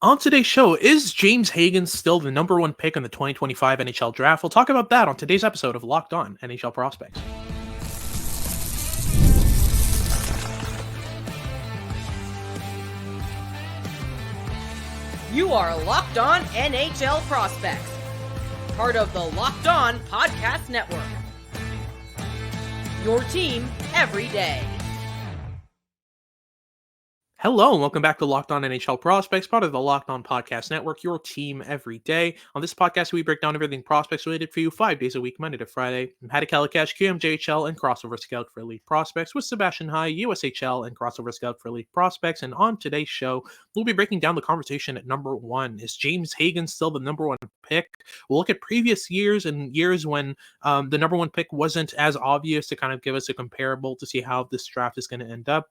On today's show, is James Hagens still the number one pick in the 2025 NHL Draft? We'll talk about that on today's episode of Locked On NHL Prospects. You are Locked On NHL Prospects, part of the Locked On Podcast Network. Your team every day. Hello, and welcome back to Locked On NHL Prospects, part of the Locked On Podcast Network, your team every day. On this podcast, we break down everything prospects related for you 5 days a week, Monday to Friday. I'm Haddock Halakash, QMJHL, and Crossover Scout for Elite Prospects with Sebastian High, USHL, and Crossover Scout for Elite Prospects. And on today's show, we'll be breaking down the conversation at number one. Is James Hagens still the number one pick? We'll look at previous years and years when the number one pick wasn't as obvious to kind of give us a comparable to see how this draft is going to end up.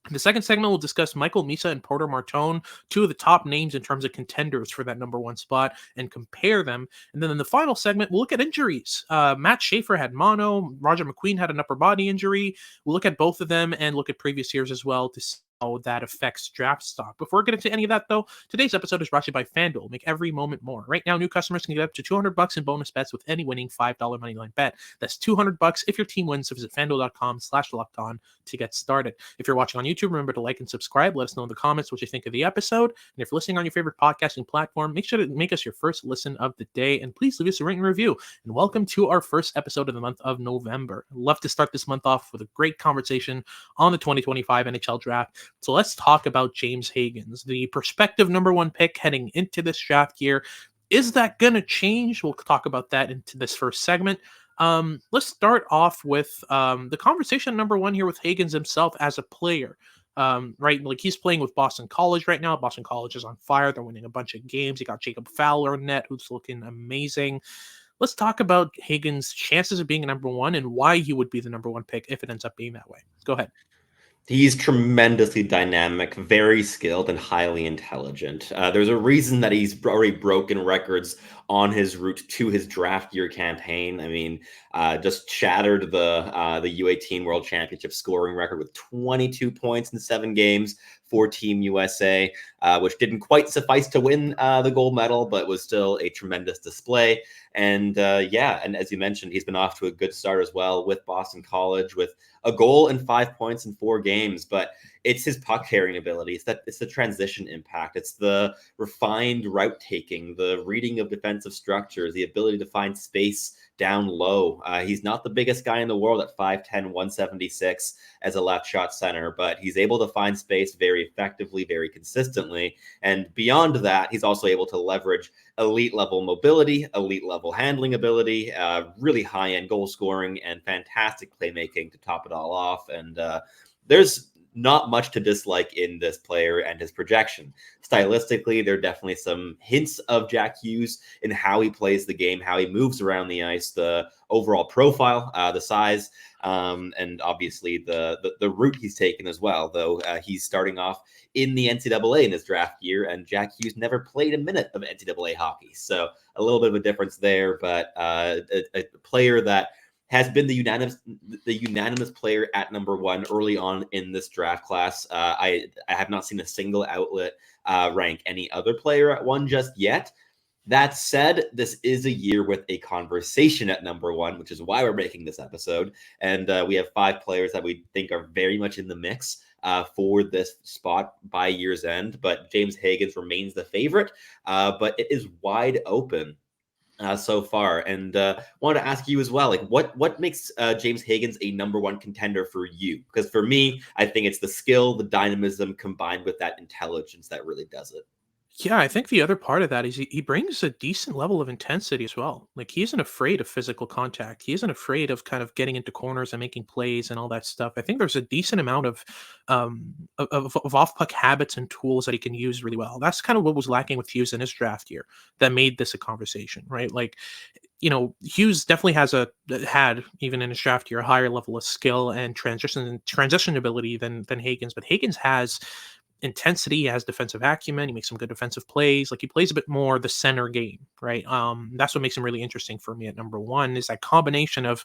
In the second segment, we'll discuss Michael Misa and Porter Martone, two of the top names in terms of contenders for that number one spot, and compare them. And then in the final segment, we'll look at injuries. Matt Schaefer had mono. Roger McQueen had an upper body injury. We'll look at both of them and look at previous years as well to see how that affects draft stock. Before we get into any of that, though, today's episode is brought to you by FanDuel. Make every moment more. Right now, new customers can get up to $200 in bonus bets with any winning $5 moneyline bet. That's $200 if your team wins. So visit FanDuel.com/lockedon to get started. If you're watching on YouTube, remember to like and subscribe. Let us know in the comments what you think of the episode. And if you're listening on your favorite podcasting platform, make sure to make us your first listen of the day. And please leave us a rating and review. And welcome to our first episode of the month of November. I'd love to start this month off with a great conversation on the 2025 NHL Draft. So let's talk about James Hagens, the prospective number one pick heading into this draft year. Is that going to change? We'll talk about that into this first segment. Let's start off with the conversation number one here with Hagens himself as a player. Right, like he's playing with Boston College right now. Boston College is on fire. They're winning a bunch of games. You got Jacob Fowler in net, who's looking amazing. Let's talk about Hagens' chances of being a number one and why he would be the number one pick if it ends up being that way. Go ahead. He's tremendously dynamic, very skilled, and highly intelligent. There's a reason that he's already broken records on his route to his draft year campaign. I mean, just shattered the U18 World Championship scoring record with 22 points in 7 games for Team USA, which didn't quite suffice to win the gold medal, but was still a tremendous display. And and as you mentioned, he's been off to a good start as well with Boston College, with a goal and 5 points in 4 games. But it's his puck carrying ability. It's the transition impact. It's the refined route taking, the reading of defensive structures, the ability to find space down low. He's not the biggest guy in the world at 5'10", 176 as a left shot center, but he's able to find space very effectively, very consistently. And beyond that, he's also able to leverage elite level mobility, elite level handling ability, really high end goal scoring, and fantastic playmaking to top it all off. And there's not much to dislike in this player and his projection. Stylistically, there are definitely some hints of Jack Hughes in how he plays the game, how he moves around the ice, the overall profile, the size, and obviously the route he's taken as well, though he's starting off in the NCAA in his draft year, and Jack Hughes never played a minute of NCAA hockey. So a little bit of a difference there, but a player that has been the unanimous player at number one early on in this draft class. I have not seen a single outlet rank any other player at one just yet. That said, this is a year with a conversation at number one, which is why we're making this episode. And we have 5 players that we think are very much in the mix for this spot by year's end. But James Hagens remains the favorite, but it is wide open so far. And wanted to ask you as well, like what makes James Hagens a number one contender for you? Because for me, I think it's the skill, the dynamism combined with that intelligence that really does it. Yeah, I think the other part of that is he brings a decent level of intensity as well. Like he isn't afraid of physical contact. He isn't afraid of kind of getting into corners and making plays and all that stuff. I think there's a decent amount of off puck habits and tools that he can use really well. That's kind of what was lacking with Hughes in his draft year that made this a conversation, right? Like, you know, Hughes definitely had even in his draft year a higher level of skill and transition ability than Hagens, but Hagens has intensity, he has defensive acumen, he makes some good defensive plays. Like he plays a bit more the center game, right? That's what makes him really interesting for me at number one, is that combination of,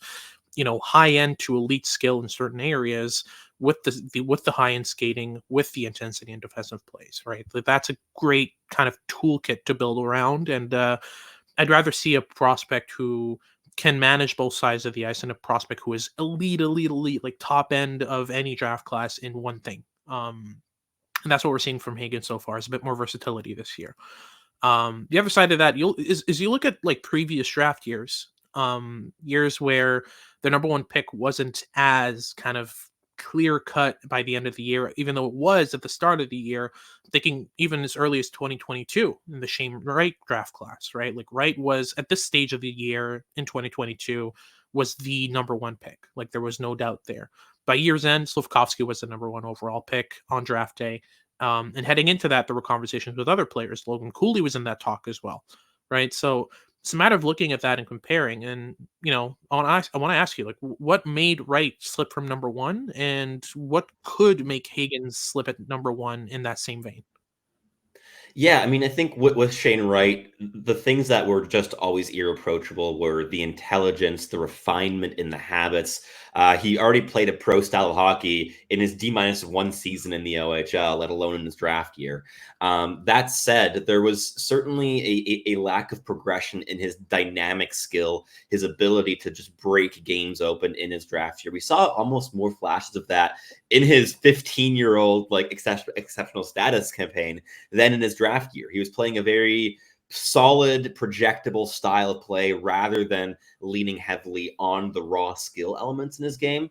you know, high end to elite skill in certain areas with the high end skating, with the intensity and defensive plays, right? That's a great kind of toolkit to build around. And I'd rather see a prospect who can manage both sides of the ice than a prospect who is elite, like top end of any draft class in one thing. And that's what we're seeing from Hagen so far, is a bit more versatility this year. The other side of that, is you look at like previous draft years, years where the number one pick wasn't as kind of clear cut by the end of the year, even though it was at the start of the year, thinking even as early as 2022 in the Shane Wright draft class, right? Like Wright was at this stage of the year in 2022 was the number one pick. Like there was no doubt there. By year's end, Slafkovsky was the number one overall pick on draft day. And heading into that, there were conversations with other players. Logan Cooley was in that talk as well, right? So it's a matter of looking at that and comparing. And I want to ask you, like, what made Wright slip from number one, and what could make Hagens slip at number one in that same vein? Yeah, I mean, I think with Shane Wright, the things that were just always irreproachable were the intelligence, the refinement in the habits. He already played a pro style of hockey in his D-1 season in the OHL, let alone in his draft year. That said, there was certainly a lack of progression in his dynamic skill, his ability to just break games open in his draft year. We saw almost more flashes of that in his 15-year-old like exceptional status campaign than in his draft year. He was playing a very solid, projectable style of play rather than leaning heavily on the raw skill elements in his game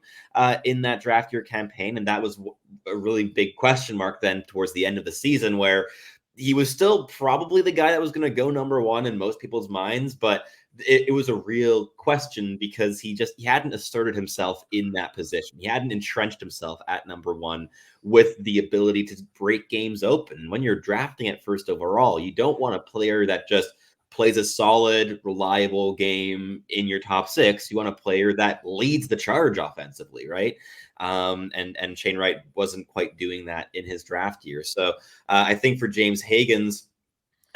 in that draft year campaign. And that was a really big question mark then towards the end of the season, where he was still probably the guy that was going to go number one in most people's minds, but it was a real question because he hadn't asserted himself in that position. He hadn't entrenched himself at number one with the ability to break games open. When you're drafting at first overall, you don't want a player that just plays a solid, reliable game in your top six. You want a player that leads the charge offensively, right? And Shane Wright wasn't quite doing that in his draft year. So I think for James Hagens,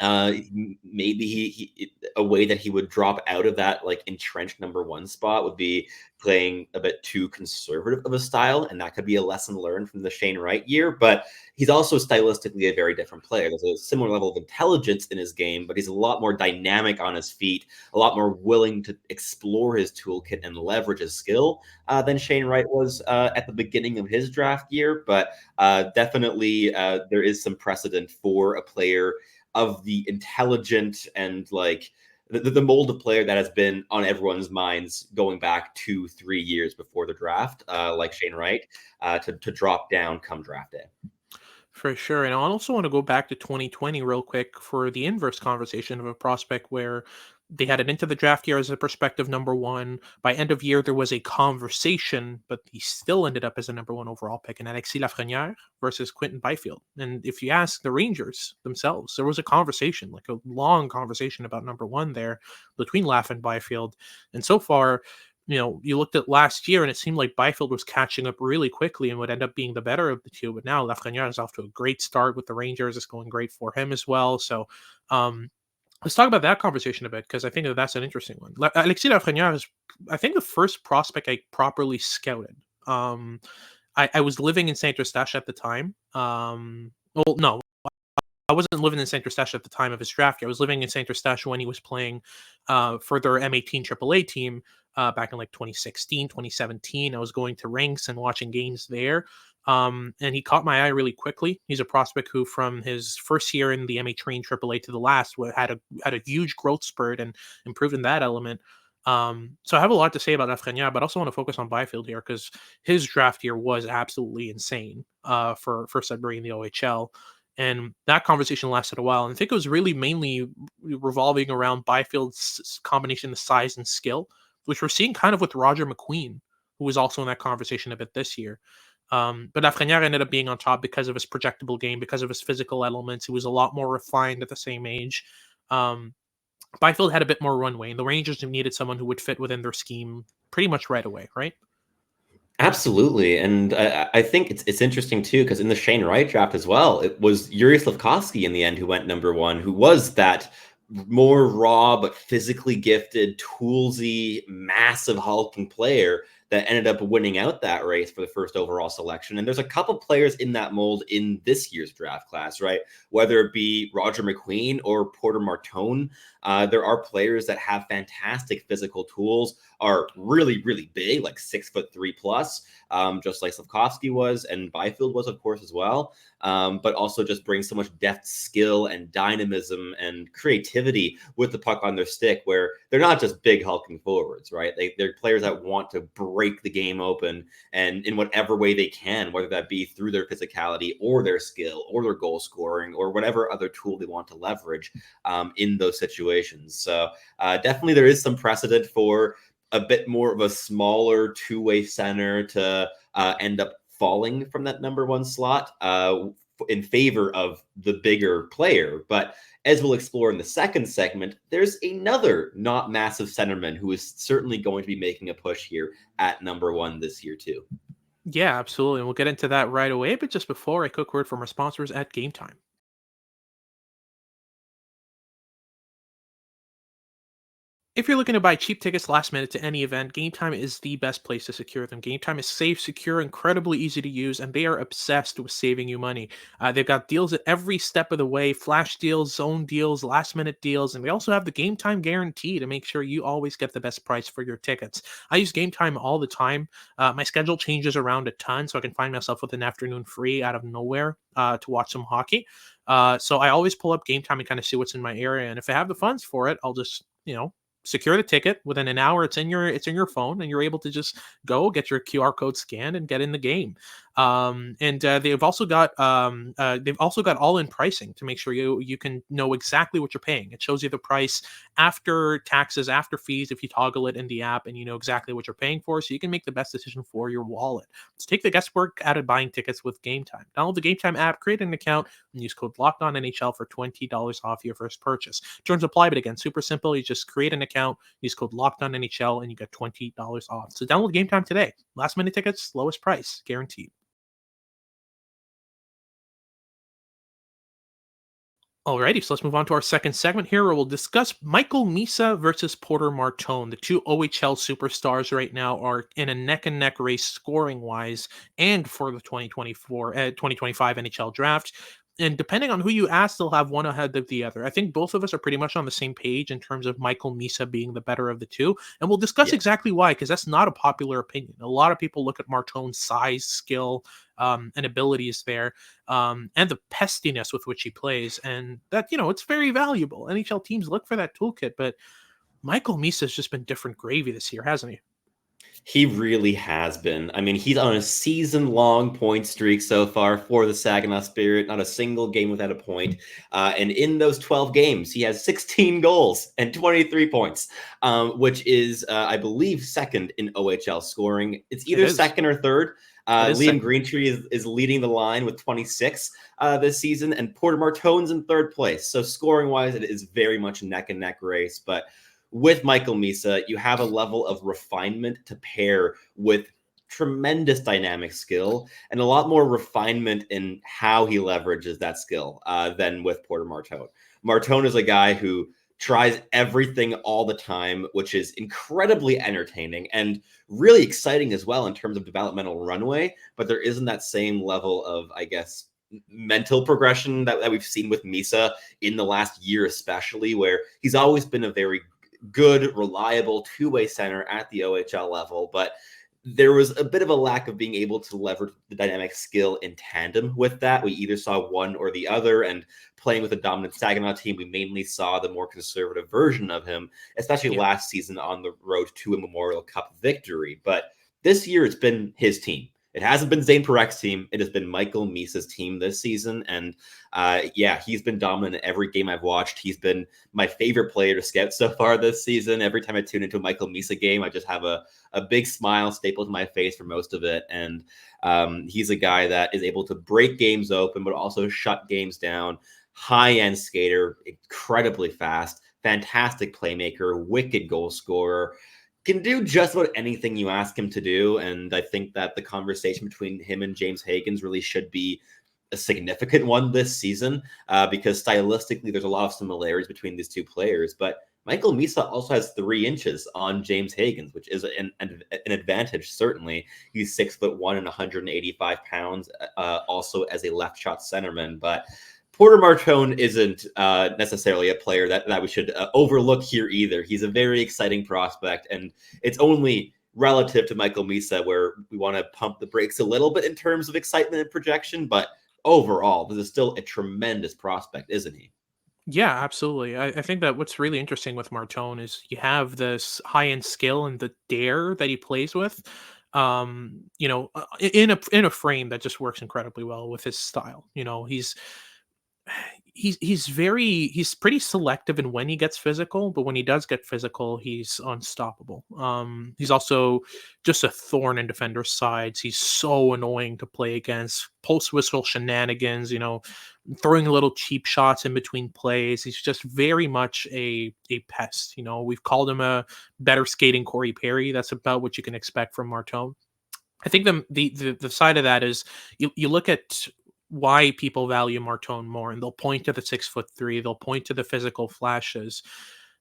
maybe he a way that he would drop out of that like entrenched number one spot would be playing a bit too conservative of a style, and that could be a lesson learned from the Shane Wright year. But he's also stylistically a very different player. There's a similar level of intelligence in his game, but he's a lot more dynamic on his feet, a lot more willing to explore his toolkit and leverage his skill than Shane Wright was at the beginning of his draft year. But definitely there is some precedent for a player of the intelligent and like the mold of player that has been on everyone's minds going back 2-3 years before the draft, like Shane Wright, to drop down come draft day. For sure. And I also want to go back to 2020 real quick for the inverse conversation of a prospect where they had it into the draft year as a prospective number one. By end of year, there was a conversation, but he still ended up as a number one overall pick in Alexis Lafrenière versus Quentin Byfield. And if you ask the Rangers themselves, there was a conversation, like a long conversation about number one there between Laf and Byfield. And so far, you looked at last year and it seemed like Byfield was catching up really quickly and would end up being the better of the two. But now Lafrenière is off to a great start with the Rangers. It's going great for him as well. So, let's talk about that conversation a bit, because I think that's an interesting one. Alexis Lafrenière is, I think, the first prospect I properly scouted. I was living in Saint-Eustache at the time. Well, no, I wasn't living in Saint-Eustache at the time of his draft year. I was living in Saint-Eustache when he was playing for their M18 AAA team back in like 2016, 2017. I was going to rinks and watching games there. And he caught my eye really quickly. He's a prospect who, from his first year in the M18 AAA to the last, had a huge growth spurt and improved in that element. So I have a lot to say about Lafrenière, but I also want to focus on Byfield here because his draft year was absolutely insane for Sudbury in the OHL. And that conversation lasted a while. And I think it was really mainly revolving around Byfield's combination of size and skill, which we're seeing kind of with Roger McQueen, who was also in that conversation a bit this year. But Lafrenière ended up being on top because of his projectable game, because of his physical elements. He was a lot more refined at the same age. Byfield had a bit more runway, and the Rangers needed someone who would fit within their scheme pretty much right away, right? Absolutely. And I think it's interesting too, because in the Shane Wright draft as well, it was Yuri Slafkovsky in the end who went number one, who was that more raw but physically gifted, toolsy, massive hulking player that ended up winning out that race for the first overall selection. And there's a couple players in that mold in this year's draft class, right? Whether it be Roger McQueen or Porter Martone, there are players that have fantastic physical tools, are really, really big, like 6'3" plus, just like Slafkovsky was, and Byfield was, of course, as well. But also just bring so much depth, skill, and dynamism and creativity with the puck on their stick, where they're not just big hulking forwards, right? They're players that want to break the game open and in whatever way they can, whether that be through their physicality or their skill or their goal scoring or whatever other tool they want to leverage in those situations. So definitely there is some precedent for a bit more of a smaller two-way center to end up falling from that number one slot in favor of the bigger player. But as we'll explore in the second segment, there's another not massive centerman who is certainly going to be making a push here at number one this year too. Yeah, absolutely. And we'll get into that right away. But just before, a quick word from our sponsors at Game Time. If you're looking to buy cheap tickets last minute to any event, Game Time is the best place to secure them. Game Time is safe, secure, incredibly easy to use, and they are obsessed with saving you money. They've got deals at every step of the way, flash deals, zone deals, last minute deals, and they also have the Game Time guarantee to make sure you always get the best price for your tickets. I use Game Time all the time. My schedule changes around a ton, so I can find myself with an afternoon free out of nowhere to watch some hockey. So I always pull up Game Time and kind of see what's in my area, and if I have the funds for it, I'll just, secure the ticket within an hour. It's in your phone, and you're able to just go get your QR code scanned and get in the game. And they've also got all-in pricing to make sure you can know exactly what you're paying. It shows you the price after taxes, after fees, if you toggle it in the app, and you know exactly what you're paying for, so you can make the best decision for your wallet. So take the guesswork out of buying tickets with Game Time. Download the Game Time app, create an account, and use code LOCKEDONNHL for $20 off your first purchase. Terms apply, but again, super simple. You just create an account, use code LOCKEDONNHL, and you get $20 off. So download Game Time today. Last minute tickets, lowest price, guaranteed. Alrighty, so let's move on to our second segment here, where we'll discuss Michael Misa versus Porter Martone. The two OHL superstars right now are in a neck-and-neck race scoring-wise, and for the 2025 NHL Draft. And depending on who you ask, they'll have one ahead of the other. I think both of us are pretty much on the same page in terms of Michael Misa being the better of the two. And we'll discuss exactly why, because that's not a popular opinion. A lot of people look at Martone's size, skill, and abilities there, and the pestiness with which he plays. And that, it's very valuable. NHL teams look for that toolkit, but Michael Misa has just been different gravy this year, hasn't he? He really has been. I mean, he's on a season-long point streak so far for the Saginaw Spirit. Not a single game without a point. And in those 12 games, he has 16 goals and 23 points, which is, I believe, second in OHL scoring. It's either second or third. Liam Greentree is leading the line with 26 this season, and Porter Martone's in third place. So scoring-wise, it is very much a neck-and-neck race, but with Michael Misa, you have a level of refinement to pair with tremendous dynamic skill and a lot more refinement in how he leverages that skill than with Porter Martone. Martone is a guy who tries everything all the time, which is incredibly entertaining and really exciting as well in terms of developmental runway, but there isn't that same level of, I guess, mental progression that we've seen with Misa in the last year, especially, where he's always been a very good, reliable two-way center at the OHL level, but there was a bit of a lack of being able to leverage the dynamic skill in tandem with that. We either saw one or the other, and playing with a dominant Saginaw team, we mainly saw the more conservative version of him, especially last season on the road to a Memorial Cup victory. But this year, it's been his team. It hasn't been Zane Parek's team. It has been Michael Misa's team this season. And he's been dominant in every game I've watched. He's been my favorite player to scout so far this season. Every time I tune into a Michael Misa game, I just have a big smile stapled to my face for most of it. And he's a guy that is able to break games open, but also shut games down. High-end skater, incredibly fast, fantastic playmaker, wicked goal scorer. Can do just about anything you ask him to do. And I think that the conversation between him and James Hagens really should be a significant one this season because stylistically there's a lot of similarities between these two players. But Michael Misa also has 3 inches on James Hagens, which is an advantage, certainly. He's 6'1" and 185 pounds, also as a left shot centerman. But Porter Martone isn't necessarily a player that we should overlook here either. He's a very exciting prospect, and it's only relative to Michael Misa where we want to pump the brakes a little bit in terms of excitement and projection. But overall, this is still a tremendous prospect, isn't he? Yeah, absolutely. I think that what's really interesting with Martone is you have this high-end skill and the dare that he plays with, in a frame that just works incredibly well with his style. He's pretty selective in when he gets physical, but when he does get physical, he's unstoppable. He's also just a thorn in defenders' sides. He's so annoying to play against. Post whistle shenanigans, throwing little cheap shots in between plays. He's just very much a pest. We've called him a better skating Corey Perry. That's about what you can expect from Martone. I think the side of that is you look at why people value Martone more, and they'll point to the 6'3", they'll point to the physical flashes.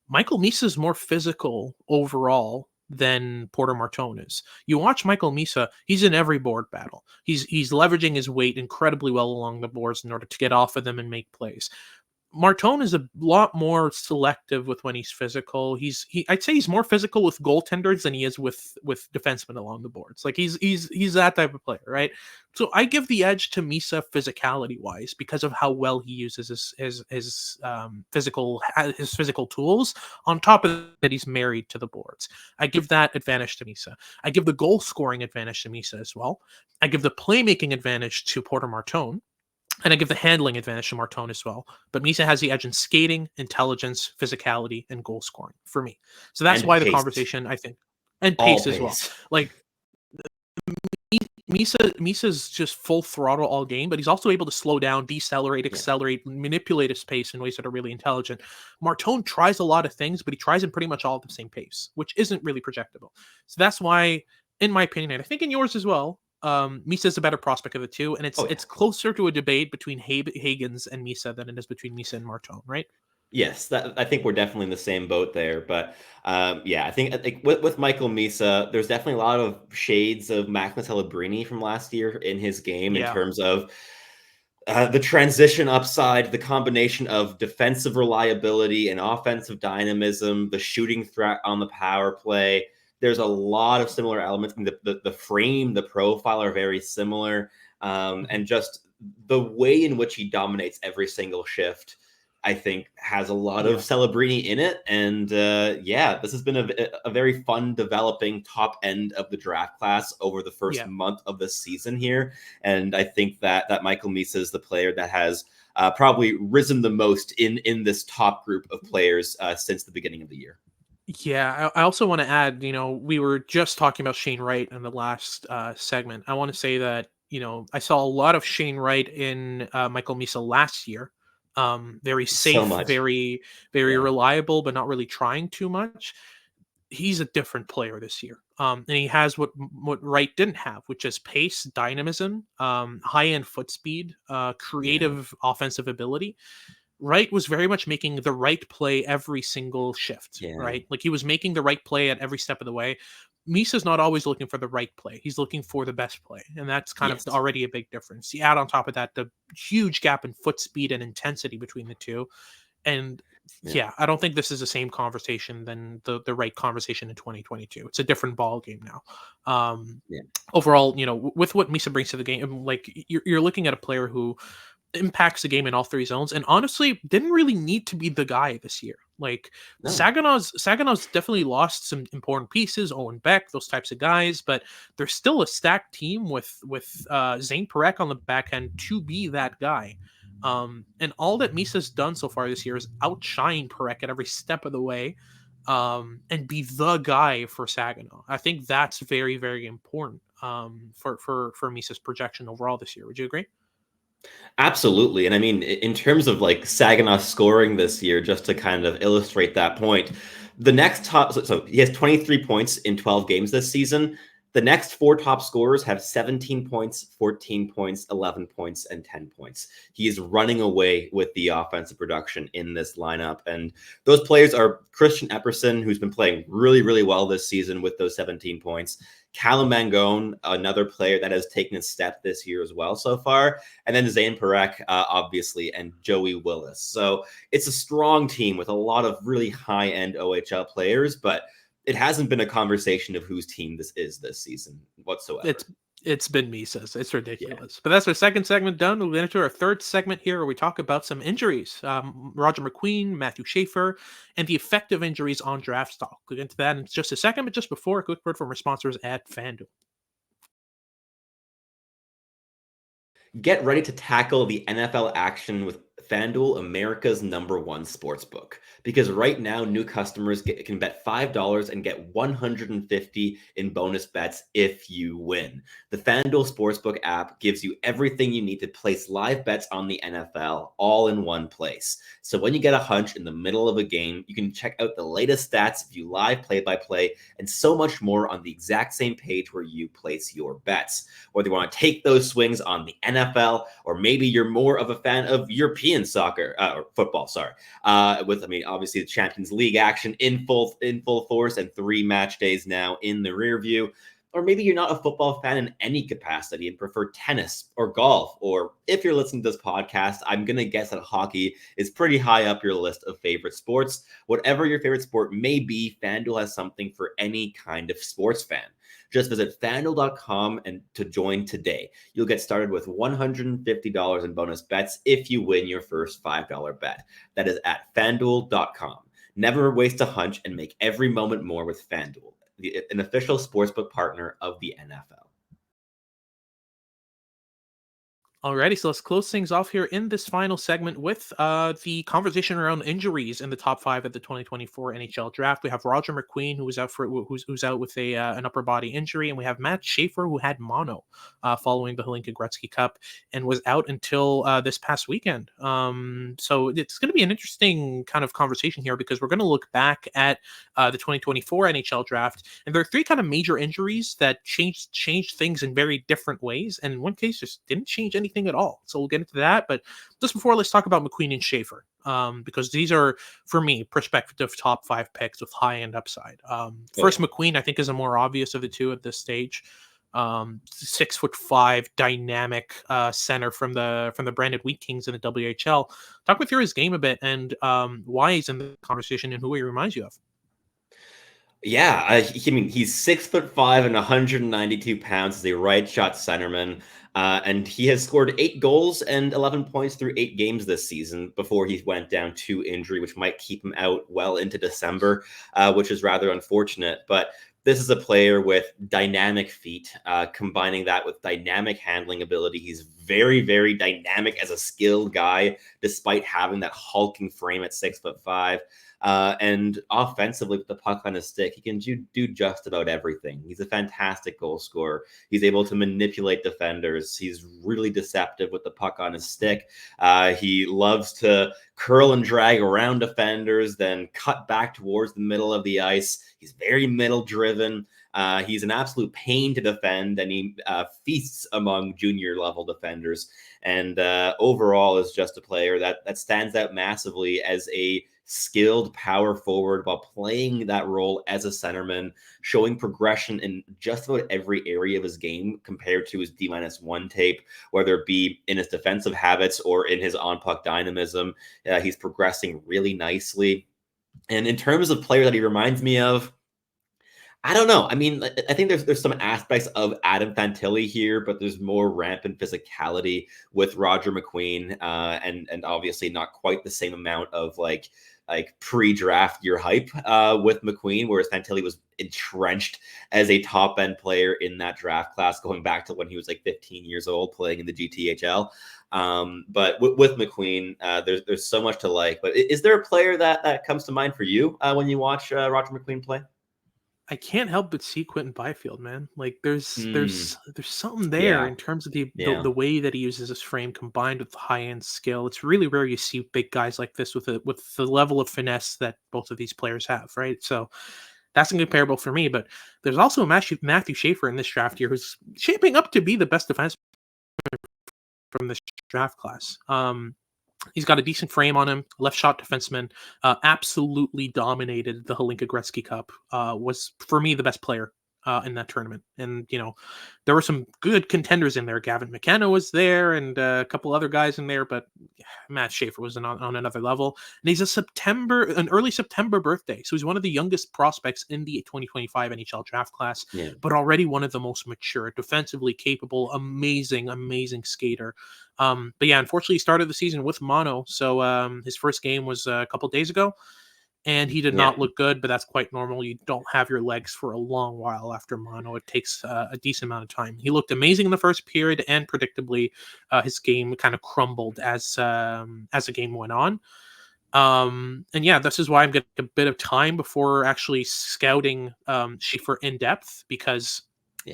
Michael Misa is more physical overall than Porter Martone is. You watch Michael Misa, he's in every board battle. He's leveraging his weight incredibly well along the boards in order to get off of them and make plays. Martone is a lot more selective with when he's physical. I'd say he's more physical with goaltenders than he is with defensemen along the boards. Like he's that type of player, right? So I give the edge to Misa physicality wise because of how well he uses his physical tools. On top of that, he's married to the boards. I give that advantage to Misa. I give the goal scoring advantage to Misa as well. I give the playmaking advantage to Porter Martone. And I give the handling advantage to Martone as well. But Misa has the edge in skating, intelligence, physicality, and goal scoring for me. So that's why the conversation, I think, and pace as well. Like Misa's just full throttle all game, but he's also able to slow down, decelerate, accelerate, manipulate his pace in ways that are really intelligent. Martone tries a lot of things, but he tries in pretty much all at the same pace, which isn't really projectable. So that's why, in my opinion, and I think in yours as well, Misa is a better prospect of the two, and it's closer to a debate between Hagens and Misa than it is between Misa and Martone, right? Yes, I think we're definitely in the same boat there. But I think with Michael Misa, there's definitely a lot of shades of Maximus Celebrini from last year in his game in terms of the transition upside, the combination of defensive reliability and offensive dynamism, the shooting threat on the power play. There's a lot of similar elements. I mean, the frame, the profile are very similar. And just the way in which he dominates every single shift, I think, has a lot of Celebrini in it. And this has been a very fun developing top end of the draft class over the first month of the season here. And I think that Michael Misa is the player that has probably risen the most in this top group of players since the beginning of the year. Yeah, I also want to add, we were just talking about Shane Wright in the last segment. I want to say that, I saw a lot of Shane Wright in Michael Misa last year. Very safe, very, very reliable, but not really trying too much. He's a different player this year. And he has what Wright didn't have, which is pace, dynamism, high-end foot speed, creative offensive ability. Wright was very much making the right play every single shift, right? Like he was making the right play at every step of the way. Misa's not always looking for the right play. He's looking for the best play. And that's kind of already a big difference. You add on top of that, the huge gap in foot speed and intensity between the two. And I don't think this is the same conversation than the right conversation in 2022. It's a different ball game now. Overall, with what Misa brings to the game, like you're looking at a player who impacts the game in all 3 zones, and honestly didn't really need to be the guy this year. Like Saganow's definitely lost some important pieces, Owen Beck, those types of guys, but there's still a stacked team with Zane Parekh on the back end to be that guy. And all that Misa's done so far this year is outshine Parekh at every step of the way, and be the guy for Saginaw. I think that's very, very important for Misa's projection overall this year. Would you agree? Absolutely. And I mean, in terms of like Saginaw scoring this year, just to kind of illustrate that point, the next top, so he has 23 points in 12 games this season. The next 4 top scorers have 17 points, 14 points, 11 points, and 10 points. He is running away with the offensive production in this lineup. And those players are Christian Epperson, who's been playing really, really well this season with those 17 points. Callum Mangone, another player that has taken a step this year as well so far. And then Zane Parekh, obviously, and Joey Willis. So it's a strong team with a lot of really high-end OHL players, but it hasn't been a conversation of whose team this is this season whatsoever. It's been Misa's. It's ridiculous. Yeah. But that's our second segment done. We'll get into our third segment here where we talk about some injuries. Roger McQueen, Matthew Schaefer, and the effect of injuries on draft stock. We'll get into that in just a second, but just before, a quick word from our sponsors at FanDuel. Get ready to tackle the NFL action with FanDuel, America's #1 sportsbook. Because right now, new customers can bet $5 and get $150 in bonus bets if you win. The FanDuel Sportsbook app gives you everything you need to place live bets on the NFL all in one place. So when you get a hunch in the middle of a game, you can check out the latest stats, view live play-by-play, and so much more on the exact same page where you place your bets. Whether you want to take those swings on the NFL, or maybe you're more of a fan of European soccer, or football, obviously the Champions League action in full force and 3 match days now in the rear view. Or maybe you're not a football fan in any capacity and prefer tennis or golf. Or if you're listening to this podcast, I'm going to guess that hockey is pretty high up your list of favorite sports. Whatever your favorite sport may be, FanDuel has something for any kind of sports fan. Just visit FanDuel.com and to join today. You'll get started with $150 in bonus bets if you win your first $5 bet. That is at FanDuel.com. Never waste a hunch and make every moment more with FanDuel, an official sportsbook partner of the NFL. Alrighty, so let's close things off here in this final segment with the conversation around injuries in the top 5 of the 2024 NHL Draft. We have Roger McQueen, who's out with an upper body injury, and we have Matt Schaefer, who had mono following the Hlinka Gretzky Cup and was out until this past weekend. So it's going to be an interesting kind of conversation here because we're going to look back at the 2024 NHL Draft, and there are 3 kind of major injuries that changed things in very different ways, and in one case just didn't change anything at all. So we'll get into that. But just before, let's talk about McQueen and Schaefer, because these are, for me, prospective top 5 picks with high-end upside. First, McQueen, I think, is a more obvious of the two at this stage. 6'5" dynamic center from the Branded Wheat Kings in the WHL. Talk me through his game a bit and why he's in the conversation and who he reminds you of. Yeah, he's 6'5" and 192 pounds as a right shot centerman. And he has scored 8 goals and 11 points through 8 games this season before he went down to injury, which might keep him out well into December, which is rather unfortunate. But this is a player with dynamic feet, combining that with dynamic handling ability. He's very, very dynamic as a skilled guy, despite having that hulking frame at 6'5". And offensively, with the puck on his stick, he can do just about everything. He's a fantastic goal scorer. He's able to manipulate defenders. He's really deceptive with the puck on his stick. He loves to curl and drag around defenders, then cut back towards the middle of the ice. He's very middle driven. He's an absolute pain to defend, and he feasts among junior level defenders. And overall is just a player that stands out massively as a skilled power forward while playing that role as a centerman, showing progression in just about every area of his game compared to his D-1 tape, whether it be in his defensive habits or in his on-puck dynamism. He's progressing really nicely. And in terms of player that he reminds me of, I don't know. I mean, I think there's some aspects of Adam Fantilli here, but there's more rampant physicality with Roger McQueen, and obviously not quite the same amount of like pre-draft year hype with McQueen, whereas Fantilli was entrenched as a top end player in that draft class going back to when he was like 15 years old playing in the GTHL. But with McQueen, there's so much to like. But is there a player that comes to mind for you when you watch Roger McQueen play? I can't help but see Quentin Byfield, man. Like there's something there in terms of the way that he uses his frame combined with the high-end skill. It's really rare you see big guys like this with the level of finesse that both of these players have, right? So that's incomparable for me. But there's also Matthew Schaefer in this draft here who's shaping up to be the best defenseman from this draft class. He's got a decent frame on him, left shot defenseman, absolutely dominated the Hlinka Gretzky Cup, was for me the best player in that tournament. And, there were some good contenders in there. Gavin McKenna was there and a couple other guys in there, but Matt Schaefer was on another level. And he's an early September birthday. So he's one of the youngest prospects in the 2025 NHL draft class, but already one of the most mature, defensively capable, amazing skater. But yeah, unfortunately, he started the season with mono. So his first game was a couple days ago, and he did not look good, but that's quite normal. You don't have your legs for a long while after mono. It takes a decent amount of time. He looked amazing in the first period, and predictably, his game kind of crumbled as the game went on. And yeah, this is why I'm getting a bit of time before actually scouting Schaefer in depth, because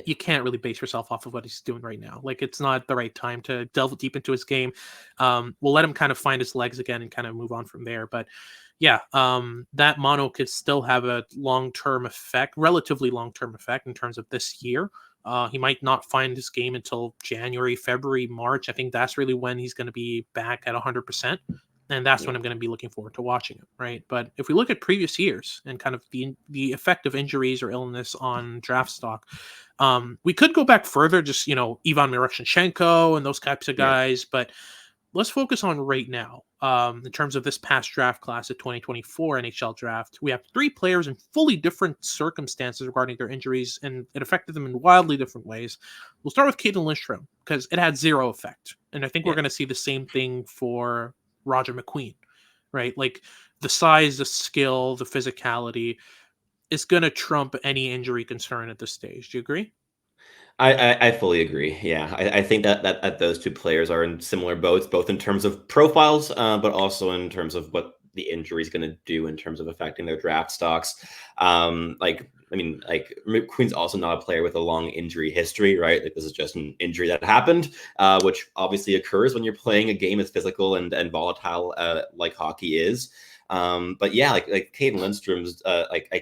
you can't really base yourself off of what he's doing right now. Like, it's not the right time to delve deep into his game. We'll let him kind of find his legs again and kind of move on from there. But yeah, that mono could still have a relatively long-term effect in terms of this year. He might not find his game until January, February, March. I think that's really when he's going to be back at 100%. And that's when I'm going to be looking forward to watching him, right? But if we look at previous years and kind of the effect of injuries or illness on draft stock, we could go back further, just, Ivan Miroshnichenko and those types of guys. But let's focus on right now. In terms of this past draft class of 2024 NHL Draft, we have 3 players in fully different circumstances regarding their injuries, and it affected them in wildly different ways. We'll start with Caden Lindstrom, because it had zero effect. And I think we're going to see the same thing for Roger McQueen, right? Like, the size, the skill, the physicality is going to trump any injury concern at this stage. Do you agree? I fully agree. Yeah, I think that those two players are in similar boats, both in terms of profiles, but also in terms of what the injury is going to do in terms of affecting their draft stocks. McQueen's also not a player with a long injury history, right? Like, this is just an injury that happened, which obviously occurs when you're playing a game as physical and volatile like hockey is. But yeah, like Caden Lindstrom's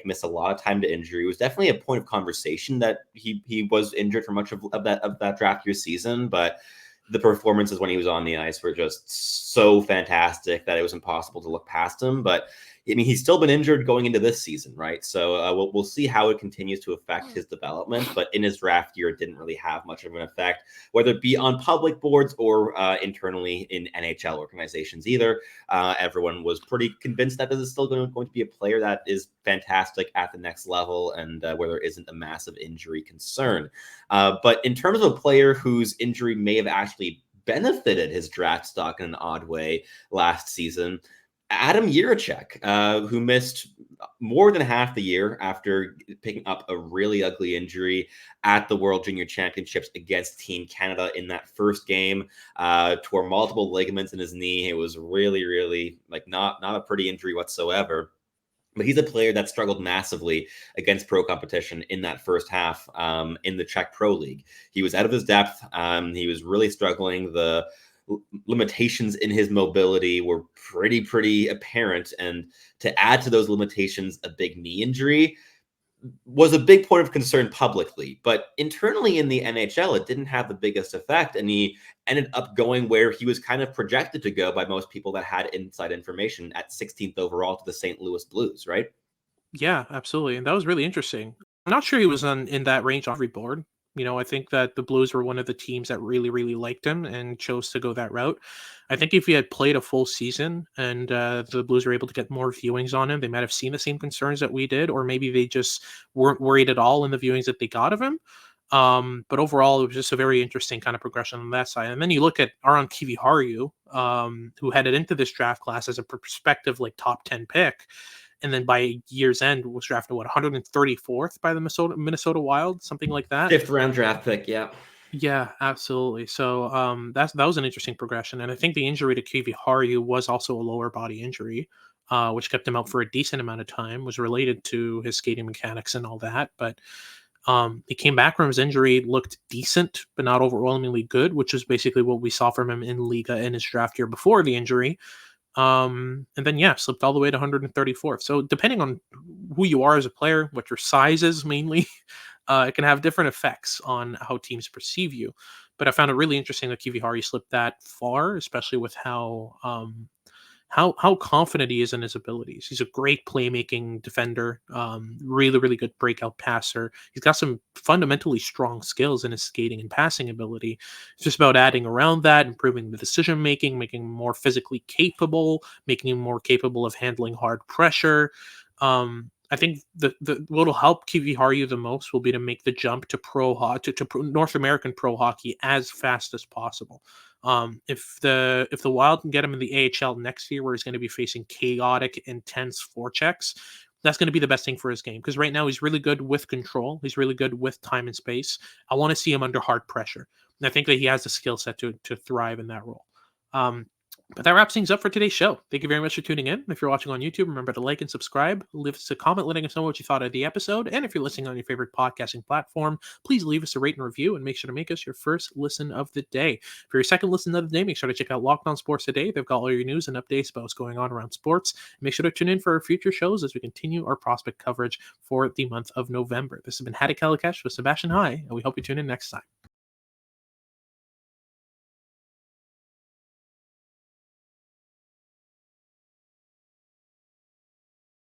missed a lot of time to injury. It was definitely a point of conversation that he was injured for much of that draft year season, but the performances when he was on the ice were just so fantastic that it was impossible to look past him. But I mean, he's still been injured going into this season, right? So we'll see how it continues to affect his development. But in his draft year, it didn't really have much of an effect, whether it be on public boards or internally in NHL organizations either. Everyone was pretty convinced that this is still going to be a player that is fantastic at the next level, and where there isn't a massive injury concern. But in terms of a player whose injury may have actually benefited his draft stock in an odd way last season, Adam Jiricek, who missed more than half the year after picking up a really ugly injury at the World Junior Championships against Team Canada in that first game, tore multiple ligaments in his knee. It was really, really not a pretty injury whatsoever. But he's a player that struggled massively against pro competition in that first half in the Czech Pro League. He was out of his depth. He was really struggling. The limitations in his mobility were pretty apparent, and to add to those limitations, a big knee injury was a big point of concern publicly. But internally in the NHL, it didn't have the biggest effect, and he ended up going where he was kind of projected to go by most people that had inside information, at 16th overall to the St. Louis Blues, right? Yeah, absolutely. And that was really interesting. I'm not sure he was in that range on every board. I think that the Blues were one of the teams that really, really liked him and chose to go that route. I think if he had played a full season and the Blues were able to get more viewings on him, they might have seen the same concerns that we did, or maybe they just weren't worried at all in the viewings that they got of him. But overall, it was just a very interesting kind of progression on that side. And then you look at Aron Kiviharu, who headed into this draft class as a prospective top 10 pick. And then by year's end was drafted 134th by the Minnesota Wild, something like that. 5th round draft pick, yeah. Yeah, absolutely. So that was an interesting progression, and I think the injury to Kiviharu was also a lower body injury, which kept him out for a decent amount of time. Was related to his skating mechanics and all that, but he came back from his injury, looked decent, but not overwhelmingly good, which is basically what we saw from him in Liga in his draft year before the injury. And then slipped all the way to 134th. So depending on who you are as a player, what your size is mainly, it can have different effects on how teams perceive you. But I found it really interesting that Kivihari slipped that far, especially with how confident he is in his abilities. He's a great playmaking defender, really, really good breakout passer. He's got some fundamentally strong skills in his skating and passing ability. It's just about adding around that, improving the decision making, making him more physically capable, making him more capable of handling hard pressure. I think the what'll help Kiviharu the most will be to make the jump to North American pro hockey as fast as possible. If the Wild can get him in the AHL next year, where he's going to be facing chaotic, intense forechecks, that's going to be the best thing for his game. Because right now he's really good with control. He's really good with time and space. I want to see him under hard pressure, and I think that he has the skill set to thrive in that role. But that wraps things up for today's show. Thank you very much for tuning in. If you're watching on YouTube, remember to like and subscribe. Leave us a comment letting us know what you thought of the episode. And if you're listening on your favorite podcasting platform, please leave us a rate and review and make sure to make us your first listen of the day. For your second listen of the day, make sure to check out Locked On Sports Today. They've got all your news and updates about what's going on around sports. Make sure to tune in for our future shows as we continue our prospect coverage for the month of November. This has been Haddock Kalakash with Sebastian High, and we hope you tune in next time.